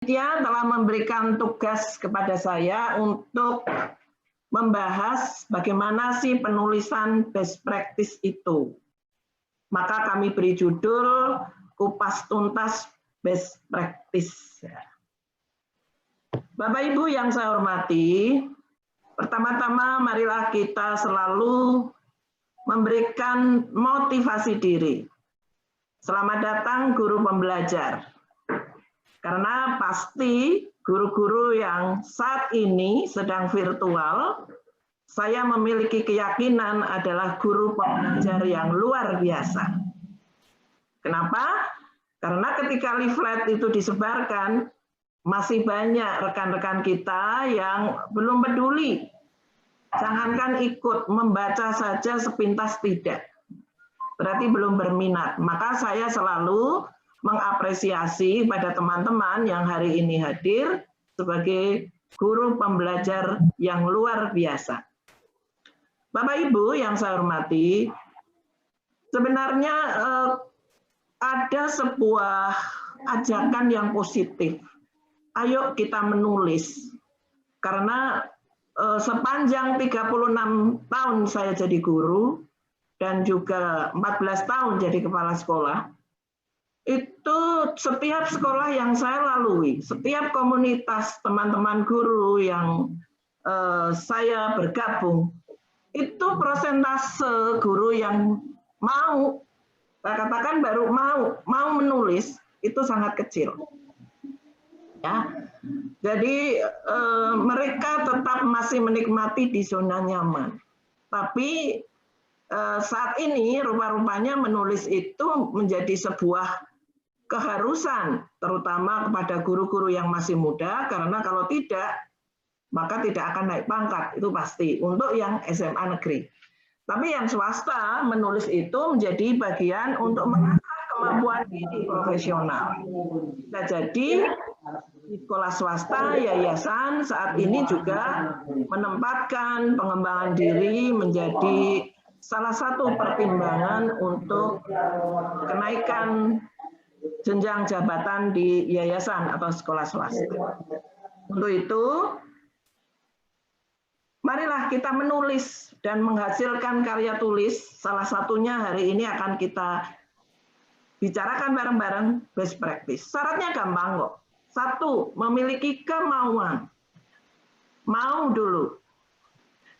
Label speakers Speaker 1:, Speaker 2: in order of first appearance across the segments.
Speaker 1: Dia telah memberikan tugas kepada saya untuk membahas bagaimana sih penulisan best practice itu. Maka kami beri judul kupas tuntas best practice. Bapak Ibu yang saya hormati, pertama-tama marilah kita selalu memberikan motivasi diri. Selamat datang guru pembelajar. Karena pasti guru-guru yang saat ini sedang virtual, saya memiliki keyakinan adalah guru pembelajar yang luar biasa. Kenapa? Karena ketika leaflet itu disebarkan, masih banyak rekan-rekan kita yang belum peduli. Jangankan ikut, membaca saja sepintas tidak. Berarti belum berminat. Maka saya selalu mengapresiasi pada teman-teman yang hari ini hadir sebagai guru pembelajar yang luar biasa. Bapak Ibu yang saya hormati, sebenarnya ada sebuah ajakan yang positif. Ayo kita menulis. Karena sepanjang 36 tahun saya jadi guru dan juga 14 tahun jadi kepala sekolah, itu setiap sekolah yang saya lalui, setiap komunitas teman-teman guru yang saya bergabung, itu prosentase guru yang mau, saya katakan baru mau menulis, itu sangat kecil. Ya, jadi mereka tetap masih menikmati di zona nyaman. Tapi saat ini rupa-rupanya menulis itu menjadi sebuah keharusan, terutama kepada guru-guru yang masih muda, karena kalau tidak, maka tidak akan naik pangkat, itu pasti, untuk yang SMA negeri. Tapi yang swasta, menulis itu menjadi bagian untuk mengasah kemampuan diri profesional. Nah, jadi di sekolah swasta, yayasan saat ini juga menempatkan pengembangan diri menjadi salah satu pertimbangan untuk kenaikan jenjang jabatan di yayasan atau sekolah swasta. Untuk itu, marilah kita menulis dan menghasilkan karya tulis. Salah satunya hari ini akan kita bicarakan bareng-bareng best practice. Syaratnya gampang kok. Satu, memiliki kemauan. Mau dulu.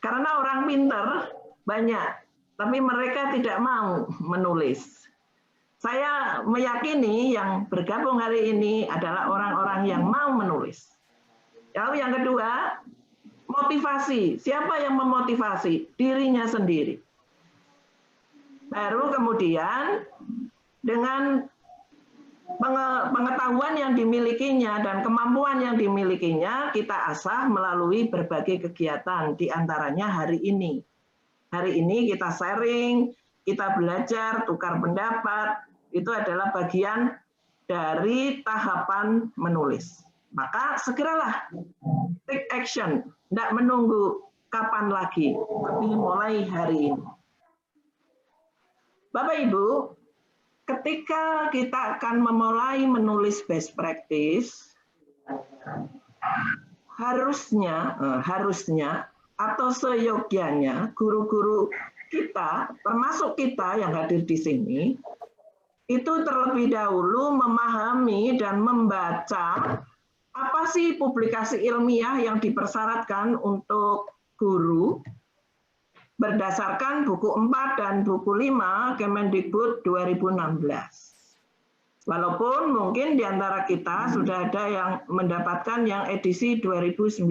Speaker 1: Karena orang pinter banyak, tapi mereka tidak mau menulis. Saya meyakini yang bergabung hari ini adalah orang-orang yang mau menulis. Lalu yang kedua, motivasi. Siapa yang memotivasi? Dirinya sendiri. Baru kemudian dengan pengetahuan yang dimilikinya dan kemampuan yang dimilikinya kita asah melalui berbagai kegiatan, diantaranya hari ini. Hari ini kita sharing, kita belajar, tukar pendapat, itu adalah bagian dari tahapan menulis. Maka segeralah take action, tidak menunggu kapan lagi, tapi mulai hari ini. Bapak Ibu, ketika kita akan memulai menulis best practice, harusnya atau seyogianya guru-guru kita, termasuk kita yang hadir di sini, itu terlebih dahulu memahami dan membaca apa sih publikasi ilmiah yang dipersyaratkan untuk guru berdasarkan buku 4 dan buku 5 Kemendikbud 2016. Walaupun mungkin di antara kita sudah ada yang mendapatkan yang edisi 2019.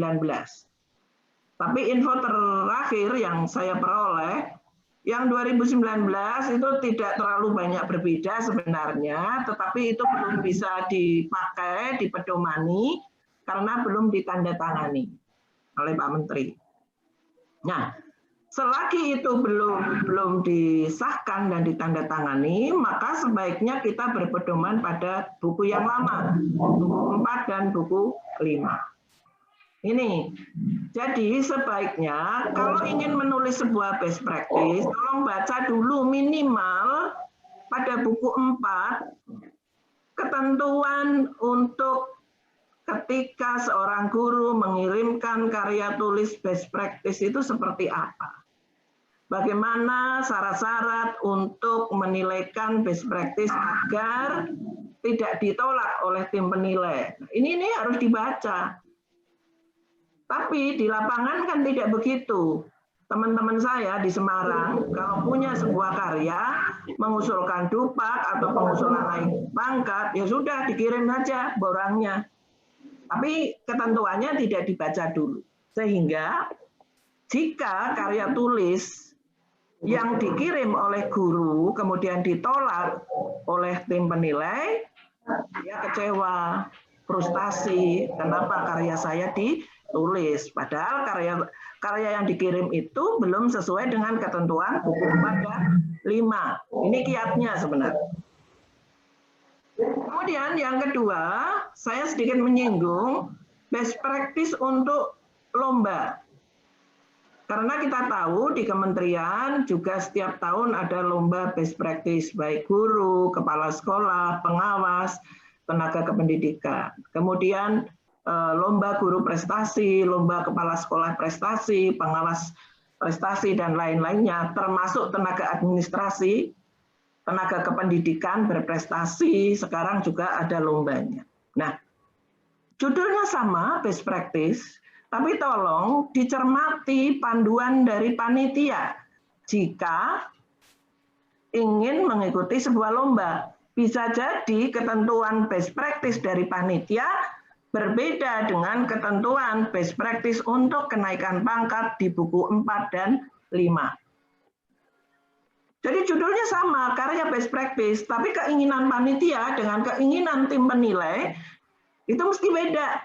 Speaker 1: Tapi info terakhir yang saya peroleh, yang 2019 itu tidak terlalu banyak berbeda sebenarnya, tetapi itu belum bisa dipakai, dipedomani, karena belum ditandatangani oleh Pak Menteri. Nah, selagi itu belum disahkan dan ditandatangani, maka sebaiknya kita berpedoman pada buku yang lama, buku 4 dan buku 5. Ini, jadi sebaiknya kalau ingin menulis sebuah best practice, tolong baca dulu minimal pada buku 4 ketentuan untuk ketika seorang guru mengirimkan karya tulis best practice itu seperti apa? Bagaimana syarat-syarat untuk menilaikan best practice agar tidak ditolak oleh tim penilai. Ini harus dibaca. Tapi di lapangan kan tidak begitu. Teman-teman saya di Semarang, kalau punya sebuah karya, mengusulkan dupak atau pengusulan naik pangkat, ya sudah dikirim saja borangnya. Tapi ketentuannya tidak dibaca dulu. Sehingga jika karya tulis yang dikirim oleh guru kemudian ditolak oleh tim penilai, dia kecewa, frustasi, kenapa karya saya ditulis, padahal karya yang dikirim itu belum sesuai dengan ketentuan buku 4 dan 5. Ini kiatnya sebenarnya. Kemudian yang kedua, saya sedikit menyinggung best practice untuk lomba. Karena kita tahu di kementerian juga setiap tahun ada lomba best practice, baik guru, kepala sekolah, pengawas, tenaga kependidikan. Kemudian lomba guru prestasi, lomba kepala sekolah prestasi, pengawas prestasi, dan lain-lainnya, termasuk tenaga administrasi, tenaga kependidikan berprestasi, sekarang juga ada lombanya. Nah, judulnya sama, best practice, tapi tolong dicermati panduan dari panitia jika ingin mengikuti sebuah lomba. Bisa jadi ketentuan best practice dari panitia berbeda dengan ketentuan best practice untuk kenaikan pangkat di buku 4 dan 5. Jadi judulnya sama, karya best practice, tapi keinginan panitia dengan keinginan tim penilai itu mesti beda.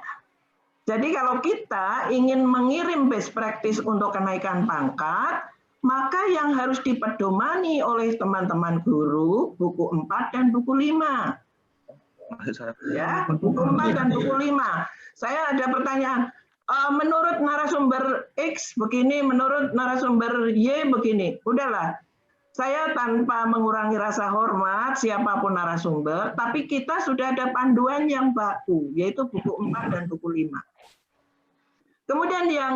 Speaker 1: Jadi kalau kita ingin mengirim best practice untuk kenaikan pangkat, maka yang harus dipedomani oleh teman-teman guru buku 4 dan buku 5. Ya, buku 4 dan buku 5. Saya ada pertanyaan, menurut narasumber X begini, menurut narasumber Y begini. Udahlah, saya tanpa mengurangi rasa hormat siapapun narasumber, tapi kita sudah ada panduan yang baku, yaitu buku 4 dan buku 5. Kemudian yang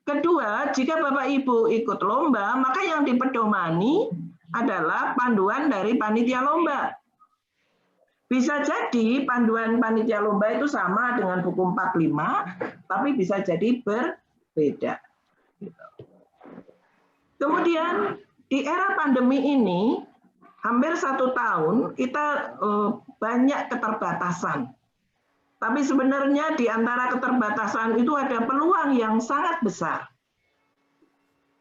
Speaker 1: kedua, jika Bapak Ibu ikut lomba, maka yang dipedomani adalah panduan dari panitia lomba. Bisa jadi panduan panitia lomba itu sama dengan buku 4-5, tapi bisa jadi berbeda. Kemudian di era pandemi ini, hampir 1 tahun kita banyak keterbatasan. Tapi sebenarnya di antara keterbatasan itu ada peluang yang sangat besar.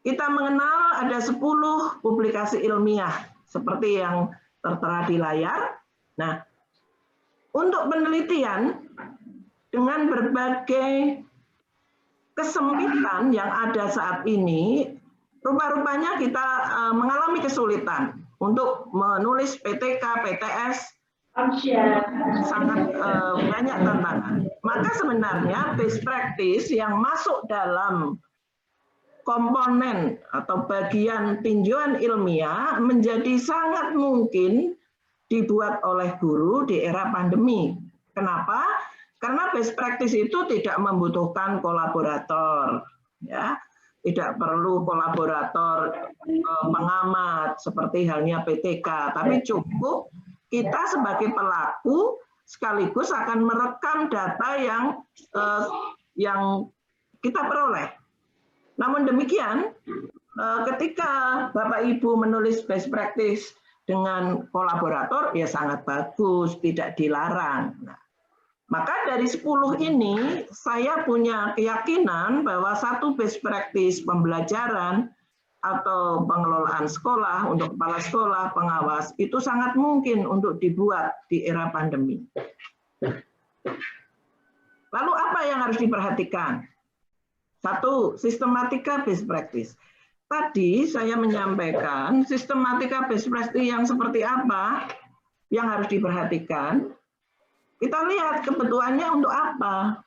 Speaker 1: Kita mengenal ada 10 publikasi ilmiah seperti yang tertera di layar. Nah, untuk penelitian dengan berbagai kesempitan yang ada saat ini, rupa-rupanya kita mengalami kesulitan untuk menulis PTK, PTS, sangat banyak tantangan. Maka sebenarnya best practice yang masuk dalam komponen atau bagian tinjauan ilmiah menjadi sangat mungkin dibuat oleh guru di era pandemi. Kenapa? Karena best practice itu tidak membutuhkan kolaborator, ya. Tidak perlu kolaborator pengamat seperti halnya PTK, tapi cukup kita sebagai pelaku sekaligus akan merekam data yang kita peroleh. Namun demikian, ketika Bapak Ibu menulis best practice dengan kolaborator, ya sangat bagus, tidak dilarang. Nah, maka dari 10 ini, saya punya keyakinan bahwa satu best practice pembelajaran atau pengelolaan sekolah untuk kepala sekolah, pengawas, itu sangat mungkin untuk dibuat di era pandemi. Lalu apa yang harus diperhatikan? 1, sistematika best practice. Tadi saya menyampaikan sistematika best practice yang seperti apa yang harus diperhatikan. Kita lihat kebutuhannya untuk apa.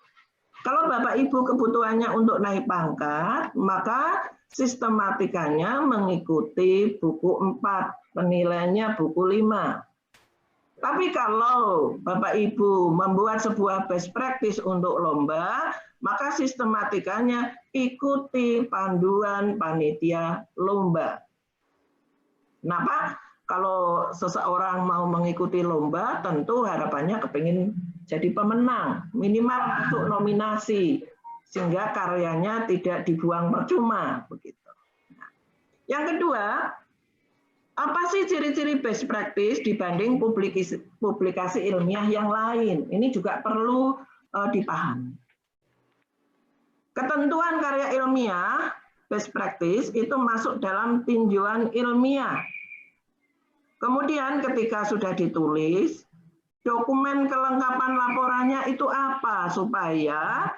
Speaker 1: Kalau Bapak Ibu kebutuhannya untuk naik pangkat, maka sistematikanya mengikuti buku 4, penilaiannya buku 5. Tapi kalau Bapak Ibu membuat sebuah best practice untuk lomba, maka sistematikanya ikuti panduan panitia lomba. Kenapa? Kalau seseorang mau mengikuti lomba, tentu harapannya kepingin jadi pemenang, minimal masuk nominasi, sehingga karyanya tidak dibuang percuma. Begitu. Nah, yang kedua, apa sih ciri-ciri best practice dibanding publikasi ilmiah yang lain? Ini juga perlu dipahami. Ketentuan karya ilmiah, best practice, itu masuk dalam tinjauan ilmiah. Kemudian ketika sudah ditulis, dokumen kelengkapan laporannya itu apa? Supaya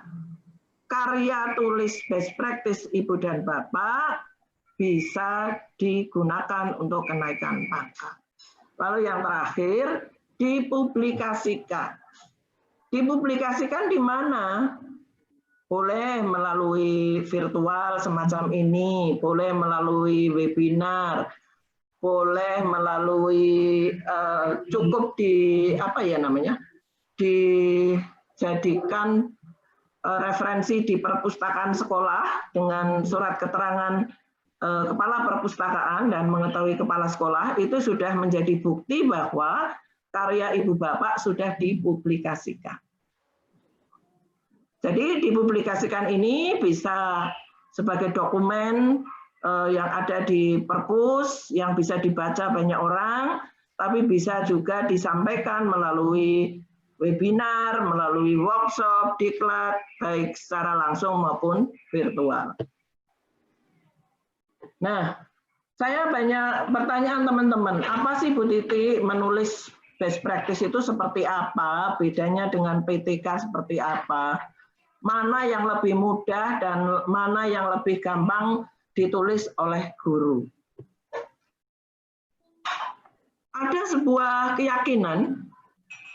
Speaker 1: karya tulis best practice Ibu dan Bapak bisa digunakan untuk kenaikan pangkat. Lalu yang terakhir, dipublikasikan. Dipublikasikan di mana? Boleh melalui virtual semacam ini, boleh melalui webinar, boleh melalui cukup dijadikan referensi di perpustakaan sekolah dengan surat keterangan kepala perpustakaan dan mengetahui kepala sekolah, itu sudah menjadi bukti bahwa karya Ibu Bapak sudah dipublikasikan. Jadi dipublikasikan ini bisa sebagai dokumen yang ada di perpus, yang bisa dibaca banyak orang, tapi bisa juga disampaikan melalui webinar, melalui workshop, diklat, baik secara langsung maupun virtual. Nah, saya banyak pertanyaan teman-teman, apa sih Bu Titi menulis best practice itu seperti apa, bedanya dengan PTK seperti apa, mana yang lebih mudah dan mana yang lebih gampang ditulis oleh guru. Ada sebuah keyakinan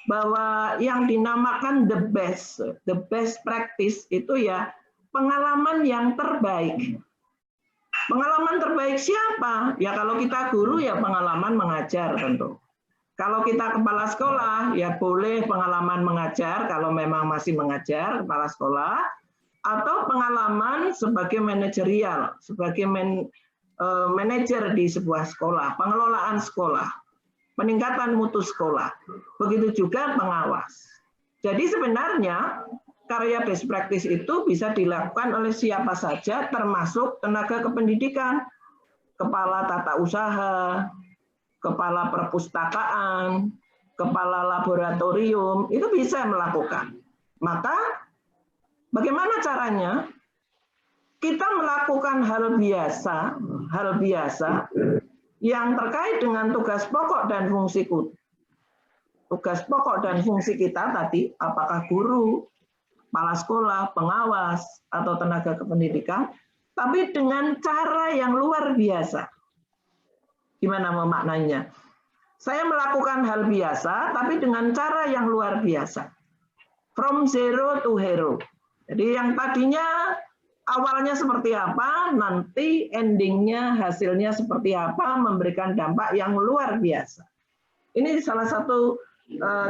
Speaker 1: bahwa yang dinamakan the best practice itu ya pengalaman yang terbaik. Pengalaman terbaik siapa? Ya kalau kita guru ya pengalaman mengajar tentu. Kalau kita kepala sekolah ya boleh pengalaman mengajar kalau memang masih mengajar kepala sekolah, atau pengalaman sebagai manajerial, sebagai manajer di sebuah sekolah, pengelolaan sekolah, peningkatan mutu sekolah, begitu juga pengawas. Jadi sebenarnya karya best practice itu bisa dilakukan oleh siapa saja, termasuk tenaga kependidikan, kepala tata usaha, kepala perpustakaan, kepala laboratorium, itu bisa melakukan. Maka bagaimana caranya? Kita melakukan hal biasa yang terkait dengan tugas pokok dan fungsi kita tadi, apakah guru, kepala sekolah, pengawas, atau tenaga kependidikan, tapi dengan cara yang luar biasa. Gimana memaknainya? Saya melakukan hal biasa, tapi dengan cara yang luar biasa. From zero to hero. Jadi yang tadinya awalnya seperti apa, nanti endingnya, hasilnya seperti apa, memberikan dampak yang luar biasa. Ini salah satu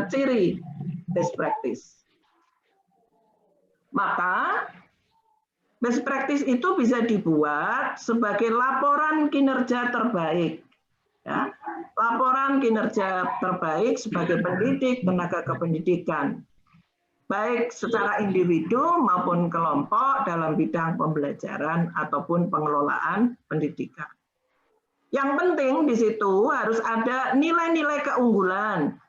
Speaker 1: ciri best practice. Maka best practice itu bisa dibuat sebagai laporan kinerja terbaik. Ya, laporan kinerja terbaik sebagai pendidik, tenaga kependidikan. Baik secara individu maupun kelompok dalam bidang pembelajaran ataupun pengelolaan pendidikan. Yang penting di situ harus ada nilai-nilai keunggulan,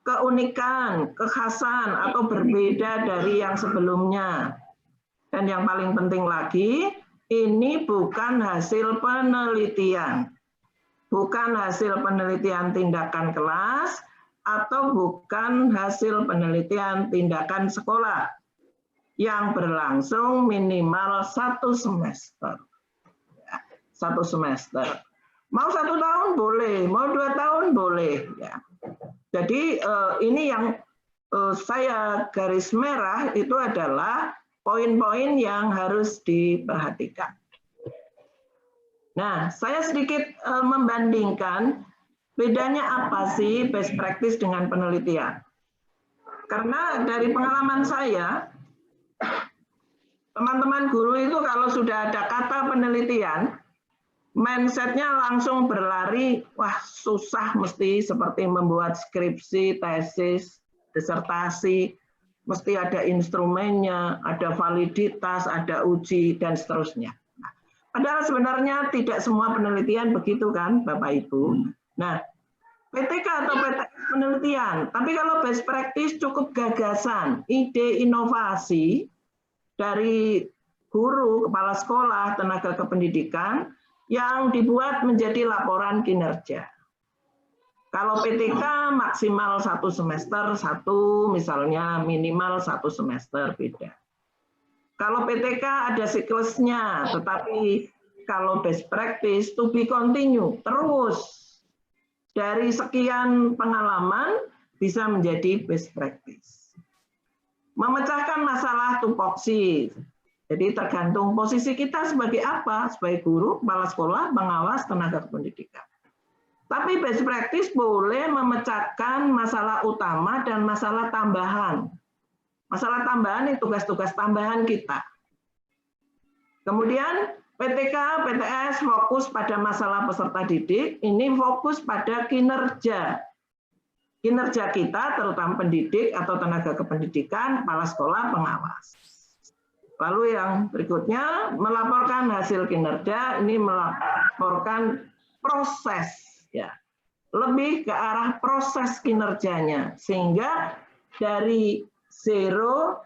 Speaker 1: keunikan, kekhasan atau berbeda dari yang sebelumnya. Dan yang paling penting lagi, ini bukan hasil penelitian. Bukan hasil penelitian tindakan kelas, atau bukan hasil penelitian tindakan sekolah yang berlangsung minimal 1 semester. 1 semester. Mau 1 tahun boleh, mau 2 tahun boleh. Ya. Jadi ini yang saya garis merah itu adalah poin-poin yang harus diperhatikan. Nah, saya sedikit membandingkan Bedanya apa sih best practice dengan penelitian? Karena dari pengalaman saya, teman-teman guru itu kalau sudah ada kata penelitian, mindsetnya langsung berlari, wah susah mesti seperti membuat skripsi, tesis, disertasi, mesti ada instrumennya, ada validitas, ada uji, dan seterusnya. Padahal sebenarnya tidak semua penelitian begitu kan, Bapak Ibu. Nah, PTK atau PTS penelitian, tapi kalau best practice cukup gagasan, ide inovasi dari guru, kepala sekolah, tenaga kependidikan yang dibuat menjadi laporan kinerja. Kalau PTK maksimal 1 semester, 1 misalnya minimal 1 semester beda. Kalau PTK ada siklusnya, tetapi kalau best practice to be continue, terus dari sekian pengalaman bisa menjadi best practice. Memecahkan masalah tupoksi, jadi tergantung posisi kita sebagai apa, sebagai guru, kepala sekolah, pengawas, tenaga pendidikan. Tapi best practice boleh memecahkan masalah utama dan masalah tambahan. Masalah tambahan itu tugas-tugas tambahan kita. Kemudian PTK, PTS fokus pada masalah peserta didik, ini fokus pada kinerja. Kinerja kita, terutama pendidik atau tenaga kependidikan, kepala sekolah, pengawas. Lalu yang berikutnya, melaporkan hasil kinerja, ini melaporkan proses, ya, lebih ke arah proses kinerjanya, sehingga dari zero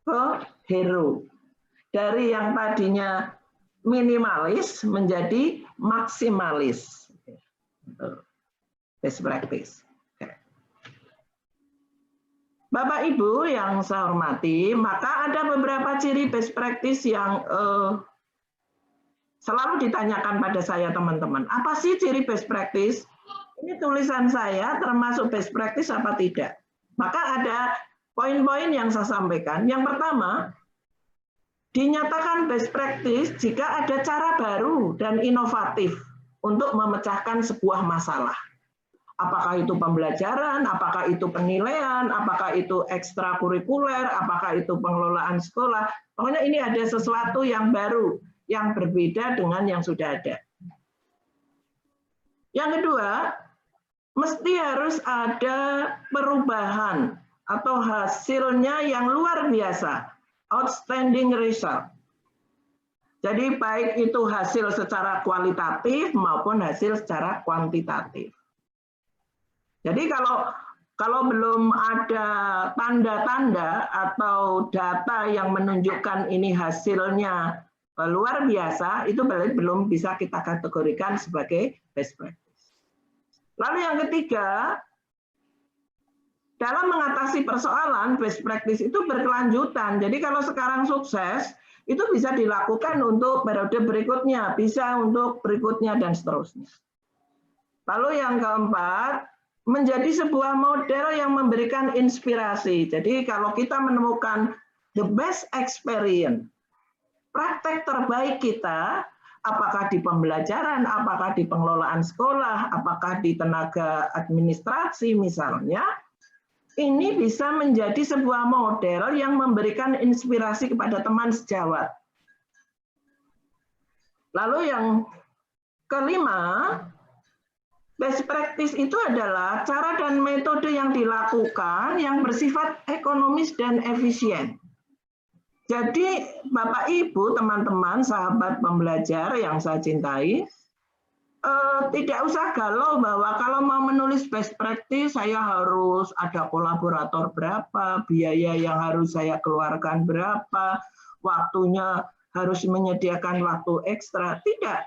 Speaker 1: ke hero. Dari yang tadinya minimalis menjadi maksimalis. Best practice. Bapak Ibu yang saya hormati, maka ada beberapa ciri best practice yang selalu ditanyakan pada saya teman-teman. Apa sih ciri best practice? Ini tulisan saya termasuk best practice apa tidak? Maka ada poin-poin yang saya sampaikan. Yang pertama, dinyatakan best practice jika ada cara baru dan inovatif untuk memecahkan sebuah masalah. Apakah itu pembelajaran, apakah itu penilaian, apakah itu ekstrakurikuler, apakah itu pengelolaan sekolah. Pokoknya ini ada sesuatu yang baru, yang berbeda dengan yang sudah ada. Yang kedua, mesti harus ada perubahan atau hasilnya yang luar biasa, outstanding result. Jadi baik itu hasil secara kualitatif maupun hasil secara kuantitatif. Jadi kalau belum ada tanda-tanda atau data yang menunjukkan ini hasilnya luar biasa, itu berarti belum bisa kita kategorikan sebagai best practice. Lalu yang ketiga, dalam mengatasi persoalan, best practice itu berkelanjutan. Jadi kalau sekarang sukses, itu bisa dilakukan untuk periode berikutnya, bisa untuk berikutnya, dan seterusnya. Lalu yang keempat, menjadi sebuah model yang memberikan inspirasi. Jadi kalau kita menemukan the best experience, praktek terbaik kita, apakah di pembelajaran, apakah di pengelolaan sekolah, apakah di tenaga administrasi misalnya, ini bisa menjadi sebuah model yang memberikan inspirasi kepada teman sejawat. Lalu yang kelima, best practice itu adalah cara dan metode yang dilakukan yang bersifat ekonomis dan efisien. Jadi Bapak Ibu, teman-teman, sahabat pembelajar yang saya cintai, tidak usah galau bahwa kalau mau menulis best practice saya harus ada kolaborator berapa, biaya yang harus saya keluarkan berapa, waktunya harus menyediakan waktu ekstra. Tidak,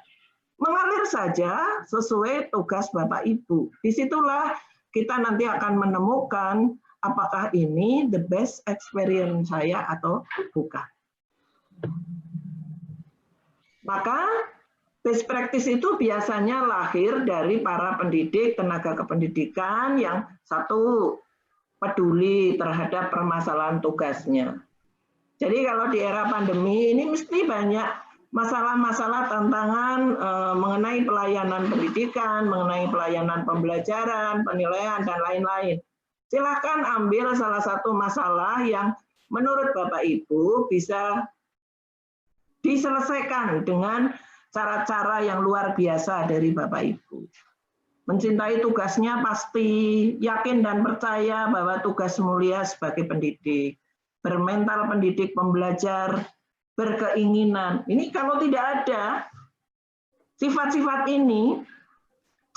Speaker 1: mengalir saja sesuai tugas Bapak Ibu. Disitulah kita nanti akan menemukan apakah ini the best experience saya atau bukan. Maka best practice itu biasanya lahir dari para pendidik, tenaga kependidikan yang satu, peduli terhadap permasalahan tugasnya. Jadi kalau di era pandemi ini mesti banyak masalah-masalah tantangan mengenai pelayanan pendidikan, mengenai pelayanan pembelajaran, penilaian, dan lain-lain. Silakan ambil salah satu masalah yang menurut Bapak Ibu bisa diselesaikan dengan cara-cara yang luar biasa dari Bapak Ibu. Mencintai tugasnya pasti, yakin dan percaya bahwa tugas mulia sebagai pendidik, bermental pendidik pembelajar, berkeinginan. Ini kalau tidak ada sifat-sifat ini,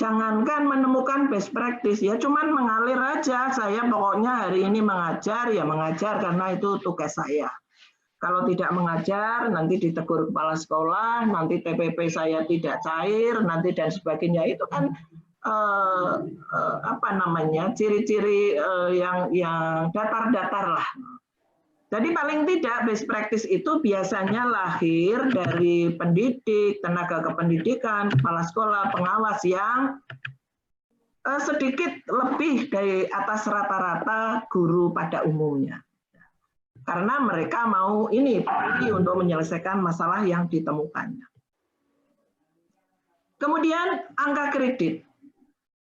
Speaker 1: jangankan menemukan best practice, ya cuman mengalir aja. Saya pokoknya hari ini mengajar, ya mengajar karena itu tugas saya. Kalau tidak mengajar, nanti ditegur kepala sekolah, nanti TPP saya tidak cair, nanti dan sebagainya. Itu kan apa namanya, ciri-ciri yang datar-datar lah. Jadi paling tidak best practice itu biasanya lahir dari pendidik, tenaga kependidikan, kepala sekolah, pengawas yang sedikit lebih dari atas rata-rata guru pada umumnya. Karena mereka mau ini untuk menyelesaikan masalah yang ditemukannya. Kemudian angka kredit.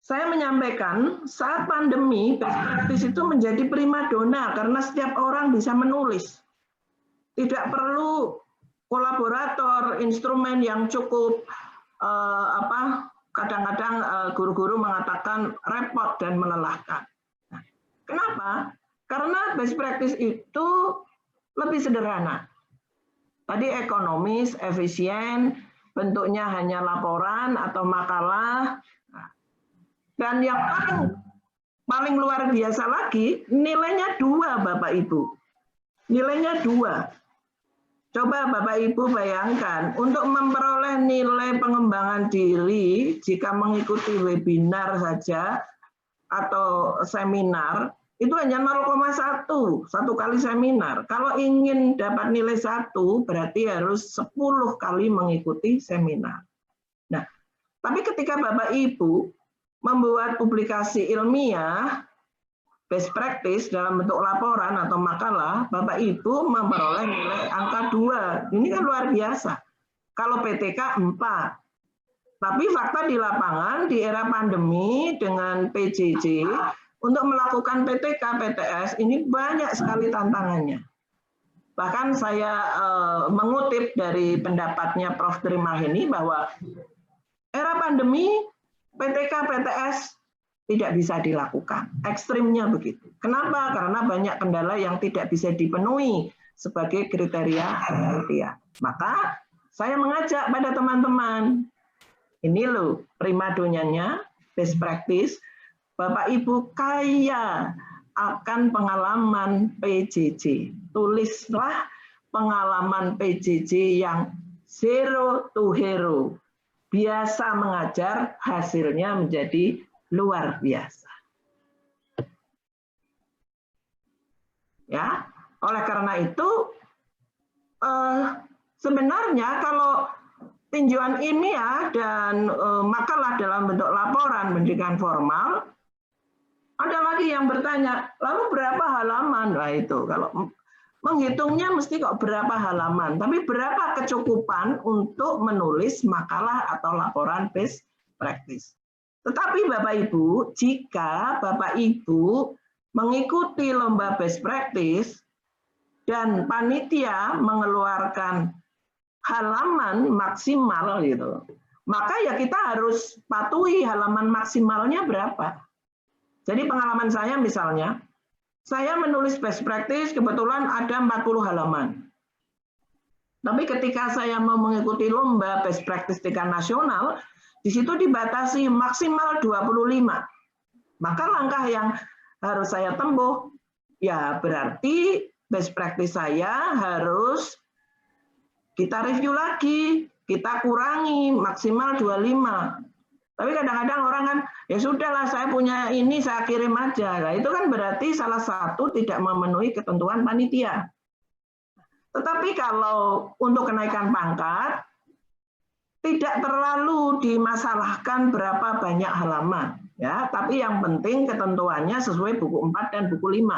Speaker 1: Saya menyampaikan saat pandemi best practice itu menjadi primadona karena setiap orang bisa menulis. Tidak perlu kolaborator, instrumen yang cukup kadang-kadang guru-guru mengatakan repot dan melelahkan. Nah, kenapa? Karena best practice itu lebih sederhana. Tadi ekonomis, efisien, bentuknya hanya laporan atau makalah. Dan yang paling luar biasa lagi, nilainya 2 Bapak Ibu. Nilainya 2. Coba Bapak Ibu bayangkan, untuk memperoleh nilai pengembangan diri, jika mengikuti webinar saja, atau seminar, itu hanya 0,1, satu kali seminar. Kalau ingin dapat nilai 1, berarti harus 10 kali mengikuti seminar. Nah, tapi ketika Bapak Ibu membuat publikasi ilmiah, best practice dalam bentuk laporan atau makalah, Bapak Ibu memperoleh nilai angka 2. Ini kan luar biasa. Kalau PTK 4. Tapi fakta di lapangan di era pandemi dengan PJJ, untuk melakukan PTK, PTS, ini banyak sekali tantangannya. Bahkan saya mengutip dari pendapatnya Prof. Trimaheni bahwa era pandemi PTK, PTS tidak bisa dilakukan. Ekstrimnya begitu. Kenapa? Karena banyak kendala yang tidak bisa dipenuhi sebagai kriteria penelitian. Maka saya mengajak pada teman-teman, ini loh primadonanya, best practice, Bapak Ibu kaya akan pengalaman PJJ. Tulislah pengalaman PJJ yang zero to hero. Biasa mengajar, hasilnya menjadi luar biasa. Ya, oleh karena itu sebenarnya kalau tinjauan ilmiah dan makalah dalam bentuk laporan pendidikan formal, ada lagi yang bertanya, lalu berapa halaman? Nah itu kalau menghitungnya mesti kok berapa halaman, tapi berapa kecukupan untuk menulis makalah atau laporan best practice. Tetapi Bapak Ibu, jika Bapak Ibu mengikuti lomba best practice dan panitia mengeluarkan halaman maksimal gitu, maka ya kita harus patuhi halaman maksimalnya berapa. Jadi pengalaman saya misalnya, saya menulis best practice kebetulan ada 40 halaman. Tapi ketika saya mau mengikuti lomba best practice tingkat nasional, di situ dibatasi maksimal 25. Maka langkah yang harus saya tempuh, ya berarti best practice saya harus kita review lagi, kita kurangi maksimal 25. Tapi kadang-kadang orang kan, ya sudahlah saya punya ini, saya kirim aja. Nah, itu kan berarti salah satu tidak memenuhi ketentuan panitia. Tetapi kalau untuk kenaikan pangkat, tidak terlalu dimasalahkan berapa banyak halaman. Ya, tapi yang penting ketentuannya sesuai buku 4 dan buku 5.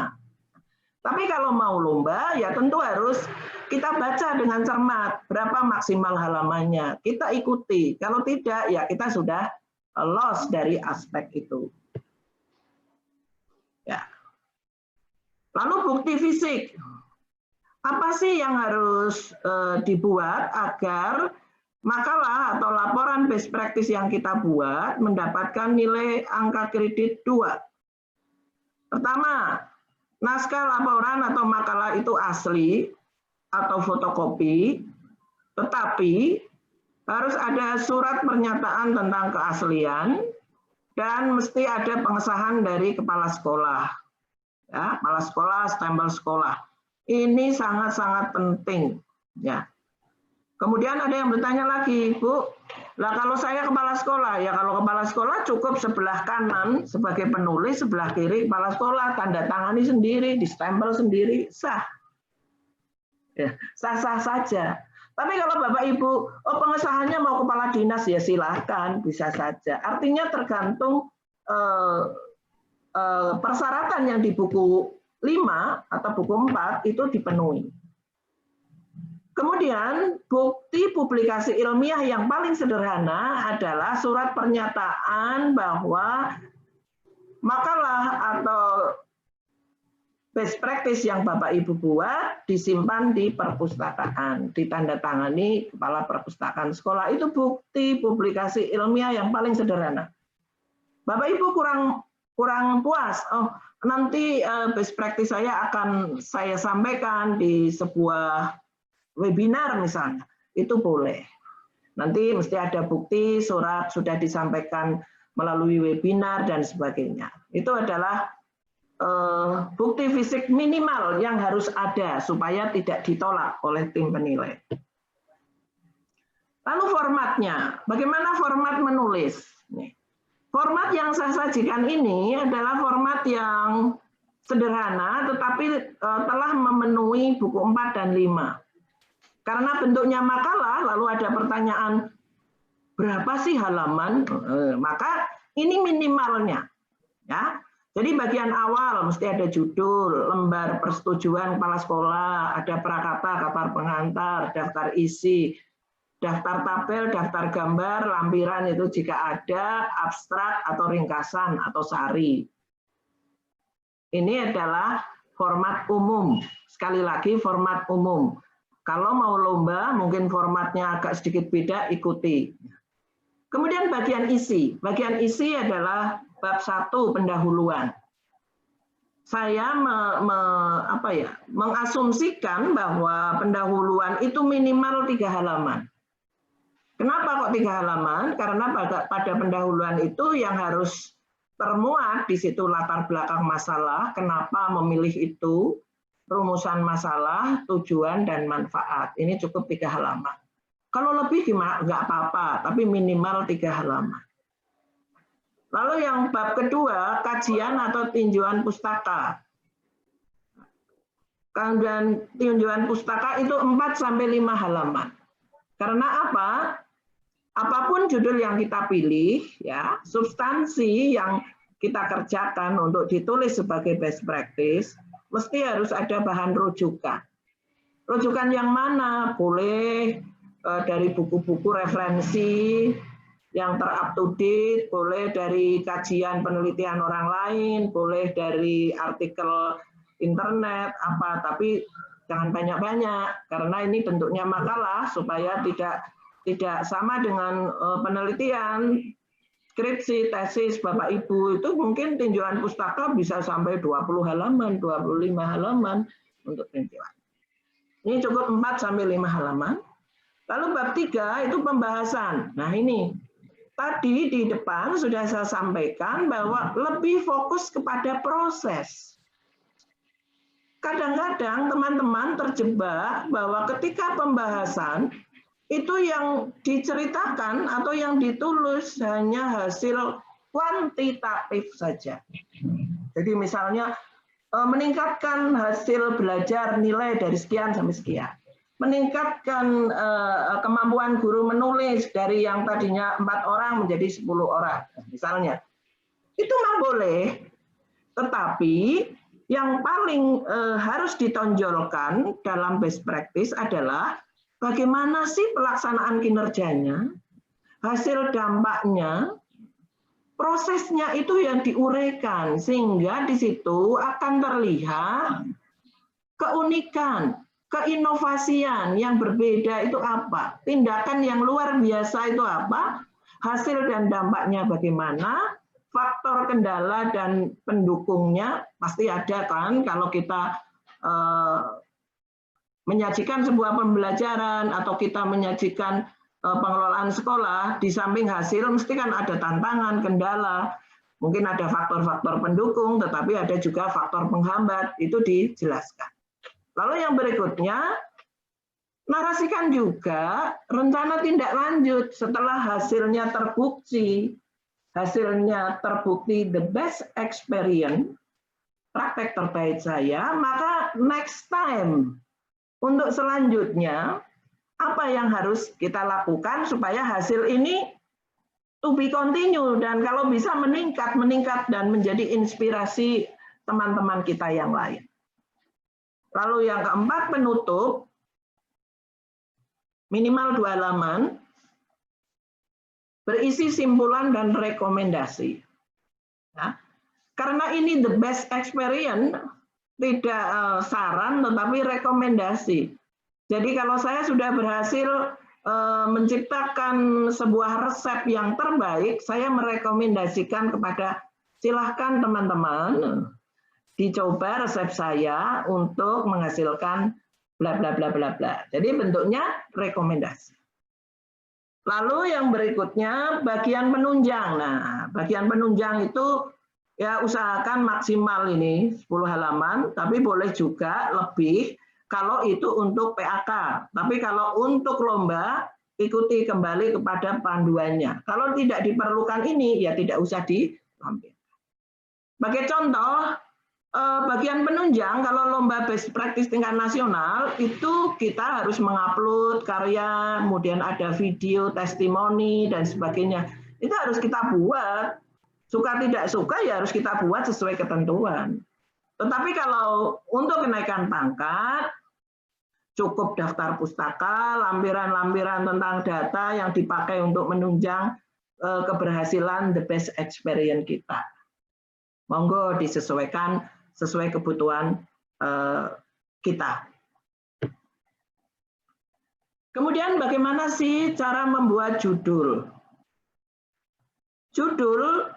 Speaker 1: Tapi kalau mau lomba, ya tentu harus kita baca dengan cermat berapa maksimal halamannya. Kita ikuti. Kalau tidak, ya kita sudah loss dari aspek itu. Ya. Lalu bukti fisik. Apa sih yang harus dibuat agar makalah atau laporan best practice yang kita buat mendapatkan nilai angka kredit 2? Pertama, naskah laporan atau makalah itu asli atau fotokopi, tetapi harus ada surat pernyataan tentang keaslian dan mesti ada pengesahan dari kepala sekolah. Ya, kepala sekolah, stempel sekolah. Ini sangat-sangat penting. Ya. Kemudian ada yang bertanya lagi, Bu, lah kalau saya kepala sekolah, ya kalau kepala sekolah cukup sebelah kanan sebagai penulis, sebelah kiri kepala sekolah, tanda tangani sendiri, distempel sendiri, sah. Ya, sah-sah saja. Tapi kalau Bapak Ibu, oh pengesahannya mau kepala dinas, ya silahkan, bisa saja. Artinya tergantung persyaratan yang di buku 5 atau buku 4 itu dipenuhi. Kemudian bukti publikasi ilmiah yang paling sederhana adalah surat pernyataan bahwa makalah atau best practice yang Bapak Ibu buat disimpan di perpustakaan, ditandatangani kepala perpustakaan sekolah. Itu bukti publikasi ilmiah yang paling sederhana. Bapak Ibu kurang puas, oh nanti best practice saya akan saya sampaikan di sebuah webinar misalnya, itu boleh. Nanti mesti ada bukti, surat sudah disampaikan melalui webinar dan sebagainya. Itu adalah bukti fisik minimal yang harus ada supaya tidak ditolak oleh tim penilai. Lalu formatnya, bagaimana format menulis? Format yang saya sajikan ini adalah format yang sederhana tetapi telah memenuhi buku 4 dan 5. Karena bentuknya makalah, lalu ada pertanyaan, berapa sih halaman? Maka ini minimalnya. Ya. Jadi bagian awal mesti ada judul, lembar persetujuan kepala sekolah, ada prakata, kata pengantar, daftar isi, daftar tabel, daftar gambar, lampiran itu jika ada, abstrak atau ringkasan atau sari. Ini adalah format umum. Sekali lagi format umum. Kalau mau lomba, mungkin formatnya agak sedikit beda, ikuti. Kemudian bagian isi. Bagian isi adalah bab 1 pendahuluan. Saya mengasumsikan bahwa pendahuluan itu minimal 3 halaman. Kenapa kok 3 halaman? Karena pada pendahuluan itu yang harus termuat di situ latar belakang masalah, kenapa memilih itu, rumusan masalah, tujuan, dan manfaat. Ini cukup 3 halaman. Kalau lebih gimana? Nggak apa-apa, tapi minimal 3 halaman. Lalu yang bab kedua, kajian atau tinjauan pustaka. Dan tinjauan pustaka itu 4-5 halaman. Karena apa? Apapun judul yang kita pilih, ya, substansi yang kita kerjakan untuk ditulis sebagai best practice, mesti harus ada bahan rujukan. Rujukan yang mana? Boleh dari buku-buku referensi yang ter-up to date, boleh dari kajian penelitian orang lain, boleh dari artikel internet, apa, tapi jangan banyak-banyak, karena ini bentuknya makalah, supaya tidak sama dengan penelitian, skripsi, tesis, Bapak Ibu, itu mungkin tinjauan pustaka bisa sampai 20 halaman, 25 halaman untuk tinjauan. Ini cukup 4-5 halaman. Lalu bab 3 itu pembahasan. Nah ini, tadi di depan sudah saya sampaikan bahwa lebih fokus kepada proses. Kadang-kadang teman-teman terjebak bahwa ketika pembahasan, itu yang diceritakan atau yang ditulis hanya hasil kuantitatif saja. Jadi misalnya meningkatkan hasil belajar nilai dari sekian sampai sekian. Meningkatkan kemampuan guru menulis dari yang tadinya 4 orang menjadi 10 orang. Misalnya. Itu mah boleh. Tetapi yang paling harus ditonjolkan dalam best practice adalah bagaimana sih pelaksanaan kinerjanya, hasil dampaknya, prosesnya itu yang diuraikan, sehingga di situ akan terlihat keunikan, keinovasian yang berbeda itu apa, tindakan yang luar biasa itu apa, hasil dan dampaknya bagaimana, faktor kendala dan pendukungnya pasti ada kan kalau kita menyajikan sebuah pembelajaran atau kita menyajikan pengelolaan sekolah, di samping hasil mesti kan ada tantangan, kendala, mungkin ada faktor-faktor pendukung, tetapi ada juga faktor penghambat, itu dijelaskan. Lalu yang berikutnya, narasikan juga rencana tindak lanjut setelah hasilnya terbukti the best experience, praktek terbaik saya, maka next time untuk selanjutnya apa yang harus kita lakukan supaya hasil ini to be continue dan kalau bisa meningkat dan menjadi inspirasi teman-teman kita yang lain. Lalu yang keempat, penutup, minimal 2 halaman, berisi simpulan dan rekomendasi. Nah, karena ini the best experience, tidak saran tetapi rekomendasi. Jadi kalau saya sudah berhasil menciptakan sebuah resep yang terbaik, saya merekomendasikan kepada silahkan teman-teman dicoba resep saya untuk menghasilkan bla bla bla bla bla. Jadi bentuknya rekomendasi. Lalu yang berikutnya bagian penunjang. Nah, bagian penunjang itu ya usahakan maksimal ini 10 halaman, tapi boleh juga lebih kalau itu untuk PAK. Tapi kalau untuk lomba, ikuti kembali kepada panduannya. Kalau tidak diperlukan ini, ya tidak usah ditampilkan. Sebagai contoh, bagian penunjang, kalau lomba best practice tingkat nasional, itu kita harus mengupload karya, kemudian ada video, testimoni, dan sebagainya. Itu harus kita buat. Suka tidak suka ya harus kita buat sesuai ketentuan. Tetapi kalau untuk kenaikan pangkat, cukup daftar pustaka, lampiran-lampiran tentang data yang dipakai untuk menunjang keberhasilan the best experience kita. Monggo disesuaikan sesuai kebutuhan kita. Kemudian bagaimana sih cara membuat judul? Judul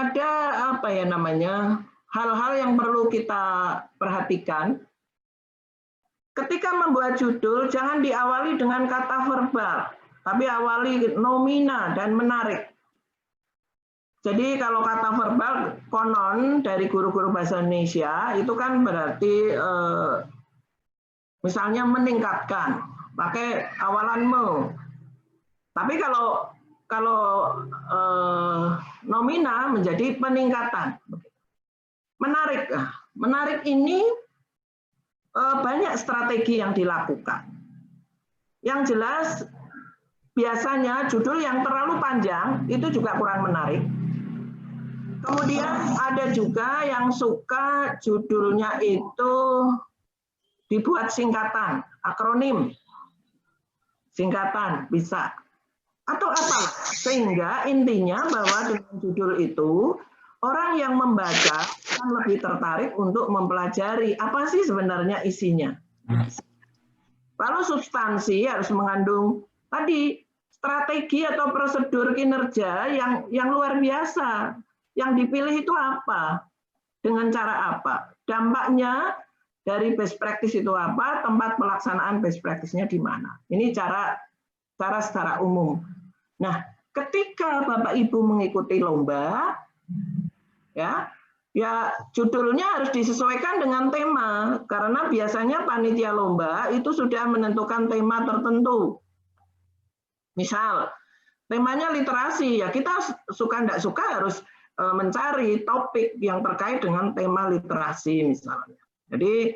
Speaker 1: ada apa ya namanya, hal-hal yang perlu kita perhatikan. Ketika membuat judul jangan diawali dengan kata verbal, tapi awali nomina dan menarik. Jadi kalau kata verbal konon dari guru-guru bahasa Indonesia itu kan berarti misalnya meningkatkan, pakai awalan me. Tapi kalau nomina menjadi peningkatan. Menarik. Menarik ini banyak strategi yang dilakukan. Yang jelas biasanya judul yang terlalu panjang itu juga kurang menarik. Kemudian ada juga yang suka judulnya itu dibuat singkatan, akronim. Singkatan bisa. Atau apa, sehingga intinya bahwa dengan judul itu orang yang membaca akan lebih tertarik untuk mempelajari apa sih sebenarnya isinya. Lalu substansi harus mengandung tadi strategi atau prosedur kinerja yang luar biasa. Yang dipilih itu apa, dengan cara apa, dampaknya dari best practice itu apa, tempat pelaksanaan best practice-nya di mana. Ini cara secara umum. Nah, ketika Bapak Ibu mengikuti lomba, ya judulnya harus disesuaikan dengan tema, karena biasanya panitia lomba itu sudah menentukan tema tertentu. Misal, temanya literasi, ya kita suka tidak suka harus mencari topik yang terkait dengan tema literasi misalnya. Jadi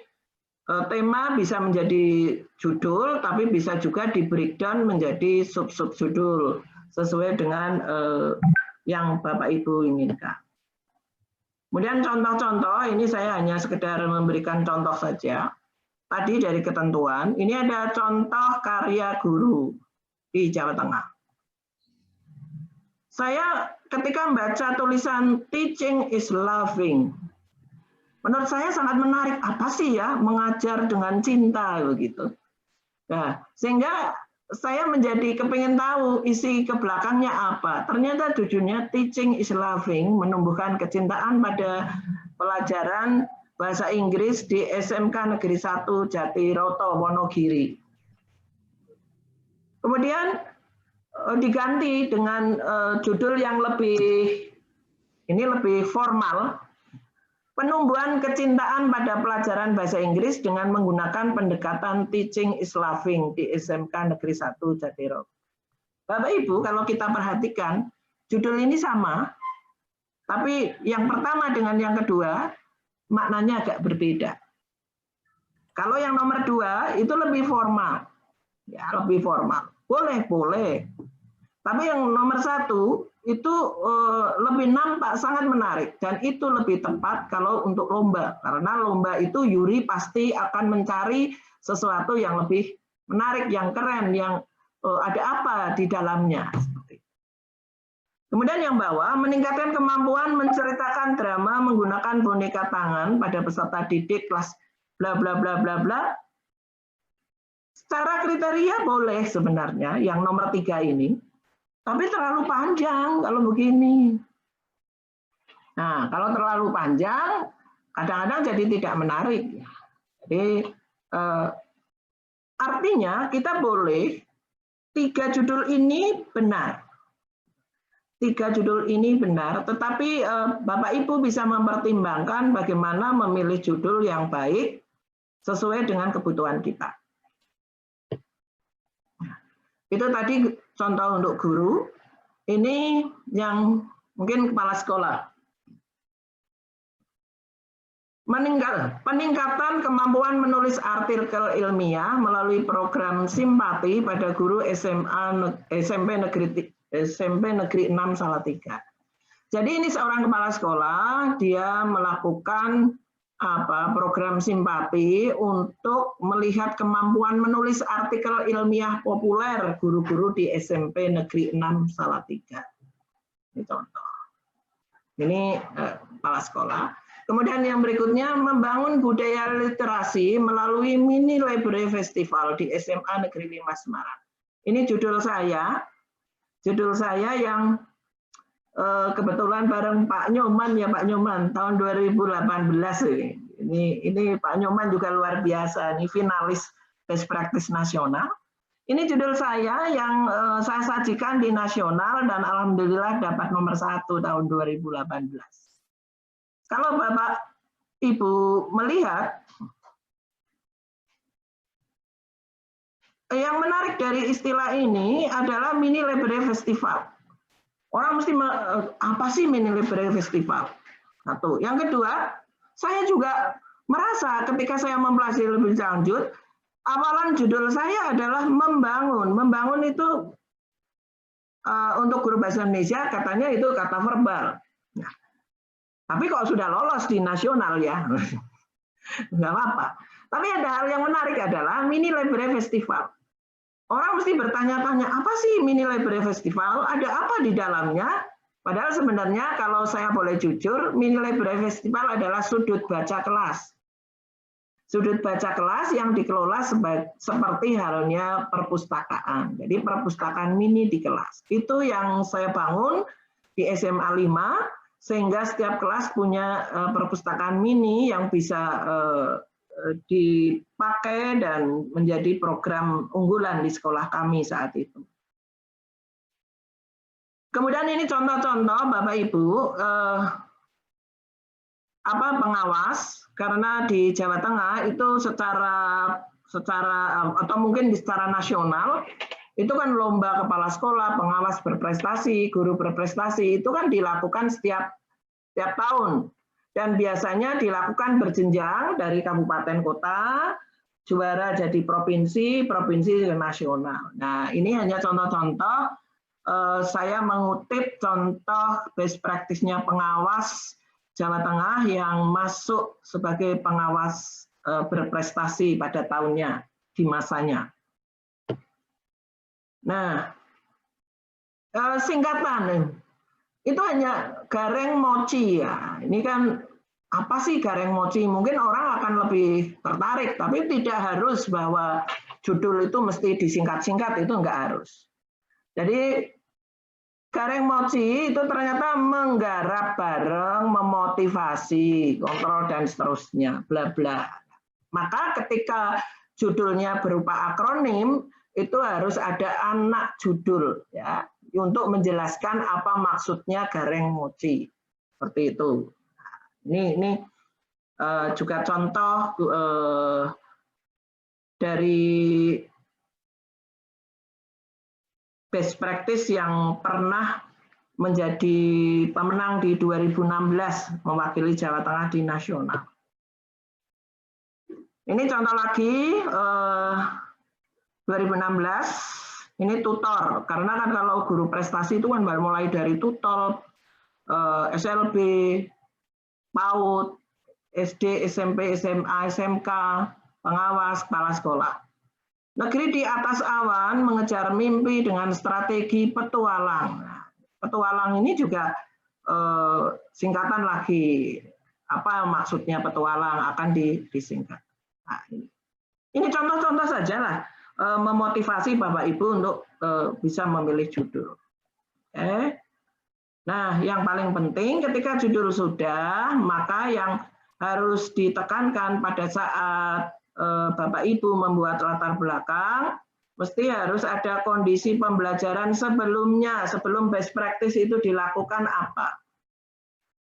Speaker 1: tema bisa menjadi judul, tapi bisa juga di breakdown menjadi sub-sub judul sesuai dengan yang Bapak Ibu inginkan. Kemudian contoh-contoh, ini saya hanya sekedar memberikan contoh saja. Tadi dari ketentuan, ini ada contoh karya guru di Jawa Tengah. Saya ketika membaca tulisan teaching is loving, menurut saya sangat menarik. Apa sih ya mengajar dengan cinta begitu? Nah, sehingga saya menjadi kepingin tahu isi ke belakangnya apa. Ternyata judulnya Teaching is Loving, menumbuhkan kecintaan pada pelajaran bahasa Inggris di SMK Negeri 1 Jatiroto, Wonogiri. Kemudian diganti dengan judul yang lebih formal, penumbuhan kecintaan pada pelajaran bahasa Inggris dengan menggunakan pendekatan Teaching is Loving di SMK Negeri 1 Jatiroto. Bapak Ibu, kalau kita perhatikan, judul ini sama, tapi yang pertama dengan yang kedua, maknanya agak berbeda. Kalau yang nomor 2, itu lebih formal. Ya, lebih formal. Boleh. Tapi yang nomor 1, itu lebih nampak sangat menarik dan itu lebih tepat kalau untuk lomba, karena lomba itu juri pasti akan mencari sesuatu yang lebih menarik, yang keren, yang ada apa di dalamnya. Kemudian yang bawah, meningkatkan kemampuan menceritakan drama menggunakan boneka tangan pada peserta didik kelas bla bla bla bla bla. Secara kriteria boleh sebenarnya yang nomor 3 ini. Tapi terlalu panjang kalau begini. Nah, kalau terlalu panjang, kadang-kadang jadi tidak menarik. Jadi, artinya kita boleh 3 judul ini benar. 3 judul ini benar, tetapi Bapak Ibu bisa mempertimbangkan bagaimana memilih judul yang baik sesuai dengan kebutuhan kita. Itu tadi contoh untuk guru. Ini yang mungkin kepala sekolah. Peningkatan kemampuan menulis artikel ilmiah melalui program simpati pada guru SMP Negeri 6 Salatiga. Jadi ini seorang kepala sekolah, dia melakukan program simpati untuk melihat kemampuan menulis artikel ilmiah populer guru-guru di SMP Negeri 6 Salatiga. Ini contoh. Ini kepala sekolah. Kemudian yang berikutnya, membangun budaya literasi melalui mini library festival di SMA Negeri 5 Semarang. Ini judul saya yang kebetulan bareng Pak Nyoman ya, Pak Nyoman tahun 2018 ini Pak Nyoman juga luar biasa, ini finalis best practice nasional. Ini judul saya yang saya sajikan di nasional dan alhamdulillah dapat nomor 1 tahun 2018. Kalau Bapak Ibu melihat, yang menarik dari istilah ini adalah mini library festival. Orang mesti apa sih mini library festival? Satu. Yang kedua, saya juga merasa ketika saya mempelajari lebih lanjut, awalan judul saya adalah membangun. Membangun itu untuk guru bahasa Indonesia katanya itu kata verbal. Nah, tapi kalau sudah lolos di nasional ya, nggak apa-apa. Tapi ada hal yang menarik adalah mini library festival. Orang mesti bertanya-tanya, apa sih mini library festival? Ada apa di dalamnya? Padahal sebenarnya kalau saya boleh jujur, mini library festival adalah sudut baca kelas. Sudut baca kelas yang dikelola seperti halnya perpustakaan. Jadi perpustakaan mini di kelas. Itu yang saya bangun di SMA 5, sehingga setiap kelas punya perpustakaan mini yang bisa dipakai dan menjadi program unggulan di sekolah kami saat itu. Kemudian ini contoh-contoh Bapak Ibu pengawas, karena di Jawa Tengah itu secara atau mungkin secara nasional itu kan lomba kepala sekolah, pengawas berprestasi, guru berprestasi itu kan dilakukan setiap tahun. Dan biasanya dilakukan berjenjang dari kabupaten kota, juara jadi provinsi, provinsi ke nasional. Nah, ini hanya contoh-contoh, saya mengutip contoh best practice-nya pengawas Jawa Tengah yang masuk sebagai pengawas berprestasi pada tahunnya, di masanya. Nah, singkatan itu hanya Gareng Mochi ya. Ini kan apa sih Gareng Mochi? Mungkin orang akan lebih tertarik, tapi tidak harus bahwa judul itu mesti disingkat-singkat, itu enggak harus. Jadi Gareng Mochi itu ternyata menggarap bareng, memotivasi, kontrol dan seterusnya, bla bla. Maka ketika judulnya berupa akronim, itu harus ada anak judul ya untuk menjelaskan apa maksudnya Gareng Mochi. Seperti itu. Ini juga contoh dari best practice yang pernah menjadi pemenang di 2016 mewakili Jawa Tengah di nasional. Ini contoh lagi 2016, ini tutor, karena kan kalau guru prestasi itu kan mulai dari tutor, SLB, PAUD, SD, SMP, SMA, SMK, pengawas, kepala sekolah. Negeri di atas awan mengejar mimpi dengan strategi petualang. Petualang ini juga singkatan lagi. Apa maksudnya petualang akan disingkat. Nah, ini contoh-contoh saja lah memotivasi Bapak Ibu untuk bisa memilih judul. Oke. Nah, yang paling penting ketika judul sudah, maka yang harus ditekankan pada saat Bapak Ibu membuat latar belakang, mesti harus ada kondisi pembelajaran sebelumnya, sebelum best practice itu dilakukan apa.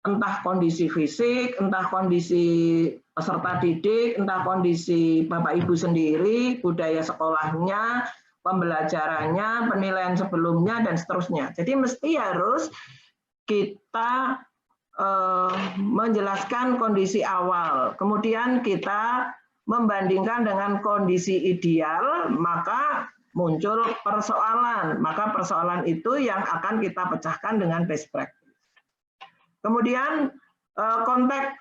Speaker 1: Entah kondisi fisik, entah kondisi peserta didik, entah kondisi Bapak Ibu sendiri, budaya sekolahnya, pembelajarannya, penilaian sebelumnya, dan seterusnya. Jadi mesti harus kita menjelaskan kondisi awal, kemudian kita membandingkan dengan kondisi ideal, maka muncul persoalan. Maka persoalan itu yang akan kita pecahkan dengan best practice. Kemudian konteks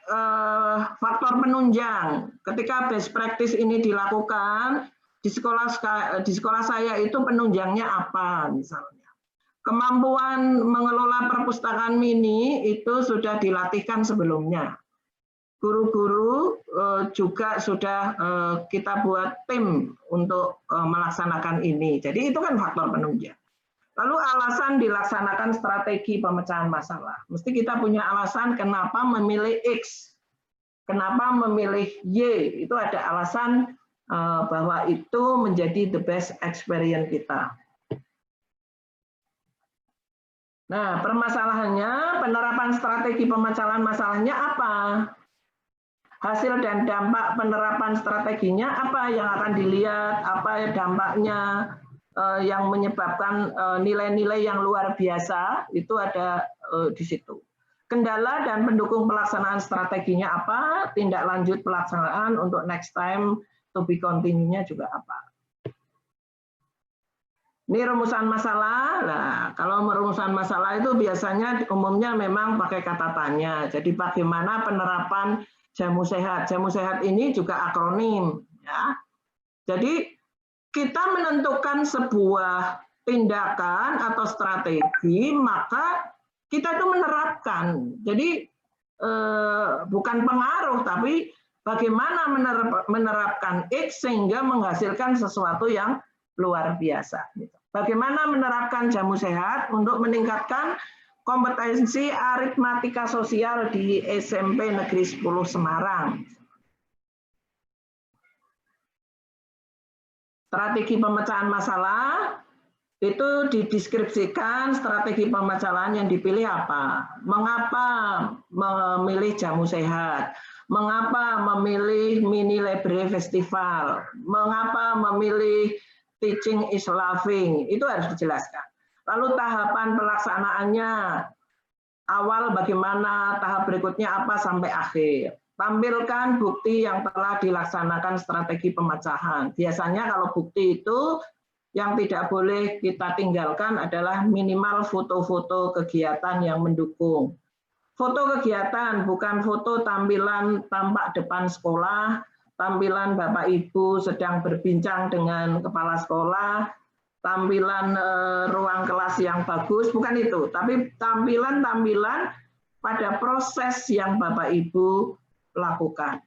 Speaker 1: faktor penunjang. Ketika best practice ini dilakukan, di sekolah saya itu penunjangnya apa misalnya. Kemampuan mengelola perpustakaan mini itu sudah dilatihkan sebelumnya. Guru-guru juga sudah kita buat tim untuk melaksanakan ini. Jadi itu kan faktor penunjang. Lalu alasan dilaksanakan strategi pemecahan masalah. Mesti kita punya alasan kenapa memilih X, kenapa memilih Y. Itu ada alasan bahwa itu menjadi the best experience kita. Nah, permasalahannya, penerapan strategi pemecahan masalahnya apa? Hasil dan dampak penerapan strateginya apa yang akan dilihat, apa dampaknya yang menyebabkan nilai-nilai yang luar biasa, itu ada di situ. Kendala dan pendukung pelaksanaan strateginya apa, tindak lanjut pelaksanaan untuk next time to be continue-nya juga apa. Ini rumusan masalah. Nah, kalau rumusan masalah itu biasanya umumnya memang pakai kata tanya. Jadi bagaimana penerapan jamu sehat? Jamu sehat ini juga akronim, ya. Jadi kita menentukan sebuah tindakan atau strategi, maka kita itu menerapkan. Jadi bukan pengaruh, tapi bagaimana menerapkan X sehingga menghasilkan sesuatu yang luar biasa. Bagaimana menerapkan jamu sehat untuk meningkatkan kompetensi aritmatika sosial di SMP Negeri 10 Semarang. Strategi pemecahan masalah itu dideskripsikan strategi pemecahan yang dipilih apa. Mengapa memilih jamu sehat? Mengapa memilih mini library festival? Mengapa memilih teaching is loving? Itu harus dijelaskan. Lalu tahapan pelaksanaannya, awal bagaimana, tahap berikutnya apa sampai akhir. Tampilkan bukti yang telah dilaksanakan strategi pemecahan. Biasanya kalau bukti itu yang tidak boleh kita tinggalkan adalah minimal foto-foto kegiatan yang mendukung. foto kegiatan, bukan foto tampilan tampak depan sekolah, tampilan Bapak Ibu sedang berbincang dengan kepala sekolah, tampilan ruang kelas yang bagus, bukan itu, tapi tampilan-tampilan pada proses yang Bapak Ibu lakukan.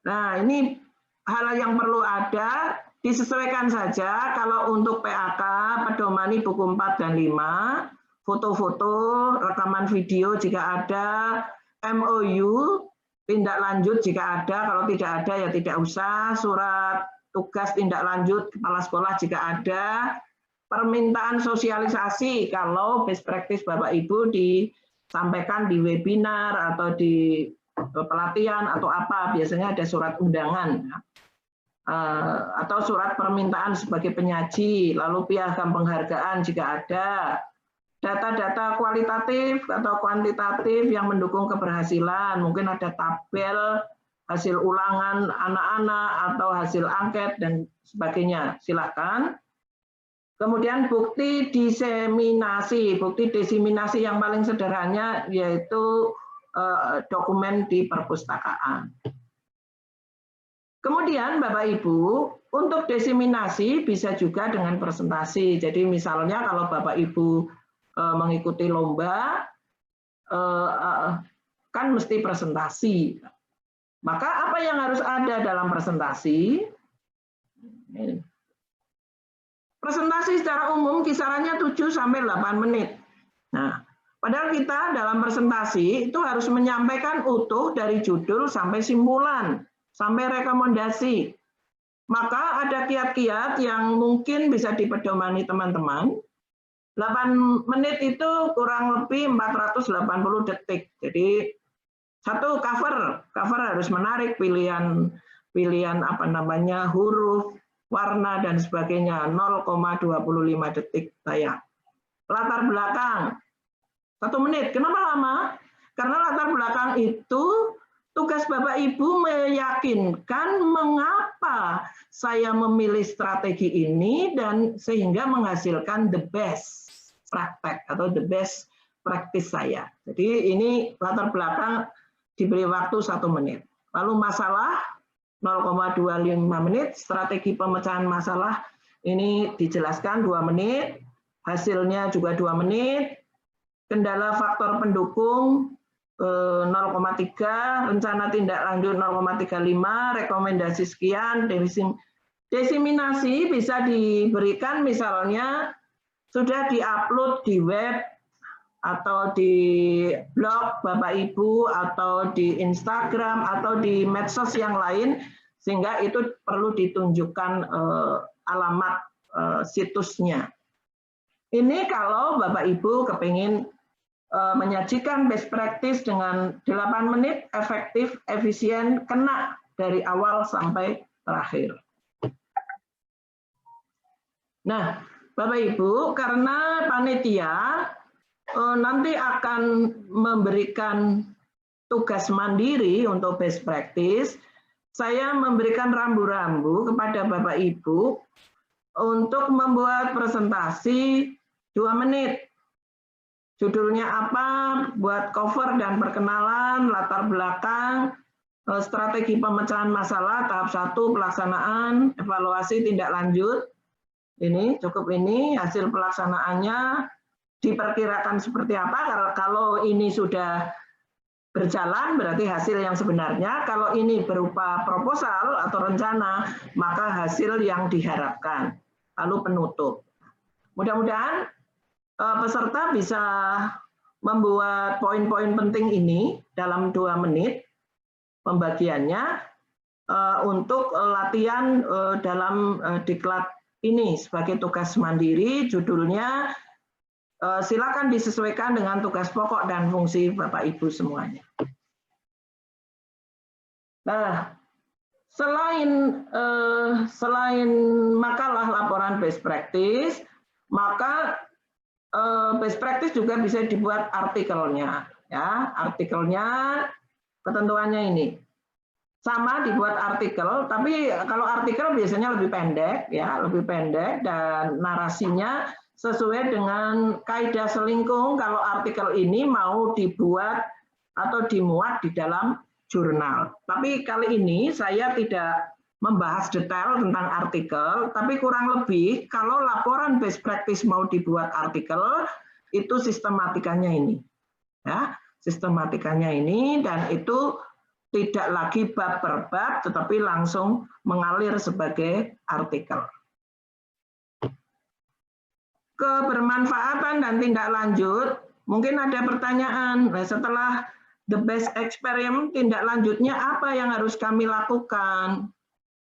Speaker 1: Nah, ini hal yang perlu ada, disesuaikan saja. Kalau untuk PAK, pedomani buku 4 dan 5, foto-foto, rekaman video jika ada, MOU, tindak lanjut jika ada, kalau tidak ada ya tidak usah, surat tugas tindak lanjut kepala sekolah jika ada, permintaan sosialisasi kalau best practice Bapak Ibu disampaikan di webinar atau di pelatihan atau apa, biasanya ada surat undangan atau surat permintaan sebagai penyaji, lalu piagam penghargaan jika ada, data-data kualitatif atau kuantitatif yang mendukung keberhasilan, mungkin ada tabel hasil ulangan anak-anak atau hasil angket dan sebagainya, silakan. Kemudian bukti diseminasi yang paling sederhana yaitu dokumen di perpustakaan. Kemudian Bapak Ibu, untuk diseminasi bisa juga dengan presentasi. Jadi misalnya kalau Bapak Ibu mengikuti lomba, kan mesti presentasi. Maka apa yang harus ada dalam presentasi? Presentasi secara umum kisarannya 7-8 menit. Nah, padahal kita dalam presentasi itu harus menyampaikan utuh dari judul sampai simpulan, sampai rekomendasi. Maka ada kiat-kiat yang mungkin bisa dipedomani teman-teman. 8 menit itu kurang lebih 480 detik. Jadi satu cover harus menarik, pilihan apa namanya, huruf, warna dan sebagainya, 0,25 detik tayang. Latar belakang 1 menit. Kenapa lama? Karena latar belakang itu tugas Bapak Ibu meyakinkan mengapa saya memilih strategi ini dan sehingga menghasilkan the best praktek atau the best practice saya. Jadi ini latar belakang diberi waktu 1 menit. Lalu masalah 0,25 menit, strategi pemecahan masalah ini dijelaskan 2 menit, hasilnya juga 2 menit, kendala faktor pendukung 0,3, rencana tindak lanjut 0,35, rekomendasi sekian, diseminasi bisa diberikan misalnya sudah diupload di web atau di blog Bapak Ibu atau di Instagram atau di medsos yang lain, sehingga itu perlu ditunjukkan alamat situsnya. Ini kalau Bapak Ibu kepingin menyajikan best practice dengan 8 menit, efektif, efisien, kena dari awal sampai terakhir. Nah, Bapak Ibu, karena panitia nanti akan memberikan tugas mandiri untuk best practice, saya memberikan rambu-rambu kepada Bapak Ibu untuk membuat presentasi 2 menit. Judulnya apa, buat cover dan perkenalan, latar belakang, strategi pemecahan masalah, tahap 1, pelaksanaan, evaluasi, tindak lanjut. Ini cukup, ini hasil pelaksanaannya, diperkirakan seperti apa. Kalau ini sudah berjalan berarti hasil yang sebenarnya, kalau ini berupa proposal atau rencana maka hasil yang diharapkan. Lalu penutup. Mudah-mudahan peserta bisa membuat poin-poin penting ini dalam 2 menit pembagiannya untuk latihan dalam diklat ini sebagai tugas mandiri. Judulnya silakan disesuaikan dengan tugas pokok dan fungsi Bapak Ibu semuanya. Nah, selain makalah laporan best practice, maka best practice juga bisa dibuat artikelnya, ya. Artikelnya ketentuannya ini sama, dibuat artikel, tapi kalau artikel biasanya lebih pendek, ya, lebih pendek dan narasinya sesuai dengan kaidah selingkung kalau artikel ini mau dibuat atau dimuat di dalam jurnal. Tapi kali ini saya tidak membahas detail tentang artikel, tapi kurang lebih kalau laporan best practice mau dibuat artikel, itu sistematikanya ini. Ya, sistematikanya ini, dan itu tidak lagi bab per bab, tetapi langsung mengalir sebagai artikel. Kebermanfaatan dan tindak lanjut, mungkin ada pertanyaan, nah, setelah the best experiment, tindak lanjutnya apa yang harus kami lakukan?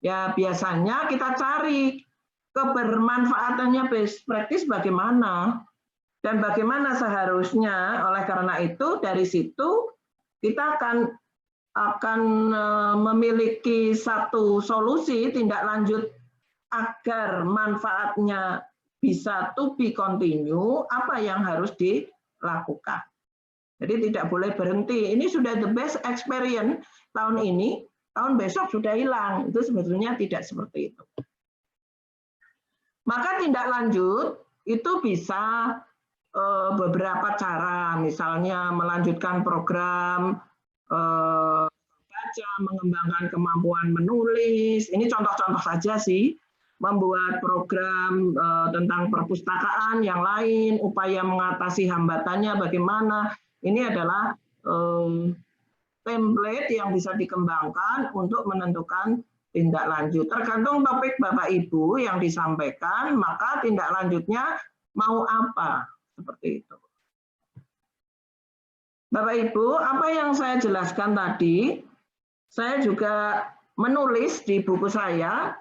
Speaker 1: Ya biasanya kita cari kebermanfaatannya best practice bagaimana, dan bagaimana seharusnya. Oleh karena itu dari situ kita akan memiliki satu solusi tindak lanjut agar manfaatnya bisa to be continue, apa yang harus dilakukan. Jadi tidak boleh berhenti. Ini sudah the best experience tahun ini, tahun besok sudah hilang. Itu sebetulnya tidak seperti itu. Maka tindak lanjut itu bisa beberapa cara, misalnya melanjutkan program baca, mengembangkan kemampuan menulis. Ini contoh-contoh saja sih. Membuat program tentang perpustakaan yang lain, upaya mengatasi hambatannya bagaimana. Ini adalah template yang bisa dikembangkan untuk menentukan tindak lanjut. Tergantung topik Bapak Ibu yang disampaikan, maka tindak lanjutnya mau apa, seperti itu. Bapak Ibu, apa yang saya jelaskan tadi, saya juga menulis di buku saya,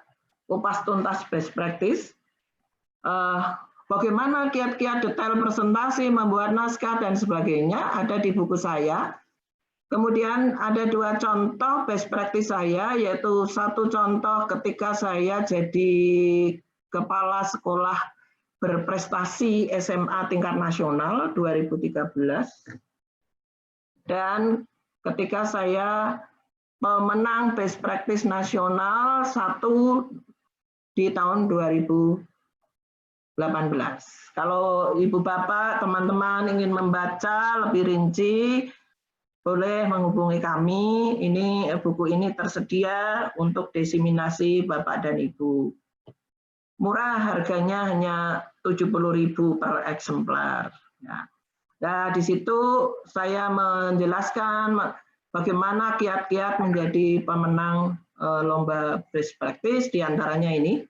Speaker 1: Kupas Tuntas Best Practice, bagaimana kiat-kiat detail presentasi, membuat naskah, dan sebagainya, ada di buku saya. Kemudian ada 2 contoh best practice saya, yaitu satu contoh ketika saya jadi kepala sekolah berprestasi SMA tingkat nasional 2013, dan ketika saya pemenang best practice nasional 1 di tahun 2018. Kalau Ibu Bapak, teman-teman ingin membaca lebih rinci, boleh menghubungi kami. Ini buku ini tersedia untuk diseminasi Bapak dan Ibu. Murah, harganya hanya 70.000 per eksemplar. Ya. Nah, di situ saya menjelaskan bagaimana kiat-kiat menjadi pemenang lomba best practice, diantaranya ini.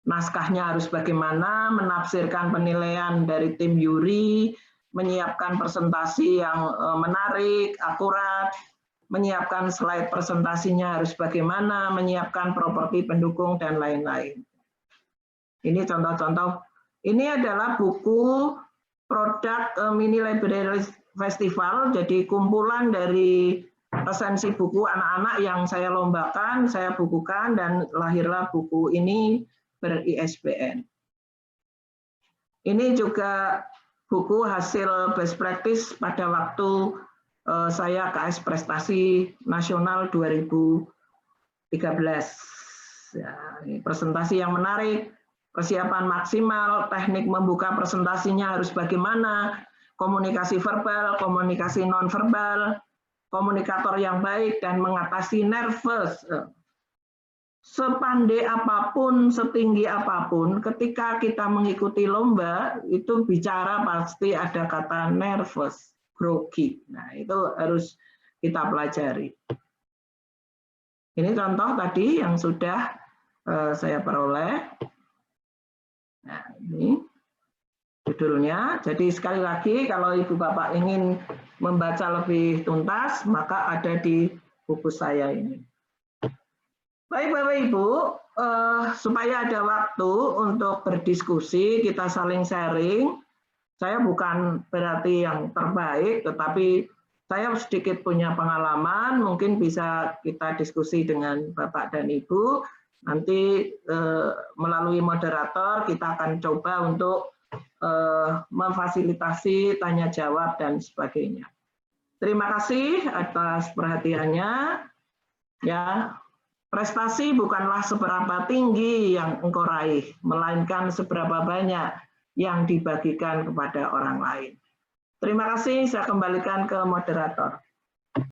Speaker 1: Naskahnya harus bagaimana, menafsirkan penilaian dari tim juri, menyiapkan presentasi yang menarik, akurat, menyiapkan slide presentasinya harus bagaimana, menyiapkan properti pendukung, dan lain-lain. Ini contoh-contoh. Ini adalah buku produk mini library festival, jadi kumpulan dari resensi buku anak-anak yang saya lombakan, saya bukukan, dan lahirlah buku ini ber-ISBN. Ini juga buku hasil best practice pada waktu saya KS Prestasi Nasional 2013. Ya, ini presentasi yang menarik, persiapan maksimal, teknik membuka presentasinya harus bagaimana, komunikasi verbal, komunikasi nonverbal, komunikator yang baik, dan mengatasi nervous. Sepandai apapun, setinggi apapun, ketika kita mengikuti lomba, itu bicara pasti ada kata nervous, grogi. Nah, itu harus kita pelajari. Ini contoh tadi yang sudah saya peroleh. Nah, ini judulnya. Jadi sekali lagi, kalau Ibu Bapak ingin membaca lebih tuntas, maka ada di buku saya ini. Baik Bapak Ibu, supaya ada waktu untuk berdiskusi, kita saling sharing. Saya bukan berarti yang terbaik, tetapi saya sedikit punya pengalaman, mungkin bisa kita diskusi dengan Bapak dan Ibu. Nanti melalui moderator kita akan coba untuk memfasilitasi tanya jawab dan sebagainya. Terima kasih atas perhatiannya. Ya. Prestasi bukanlah seberapa tinggi yang engkau raih, melainkan seberapa banyak yang dibagikan kepada orang lain. Terima kasih, saya kembalikan ke moderator.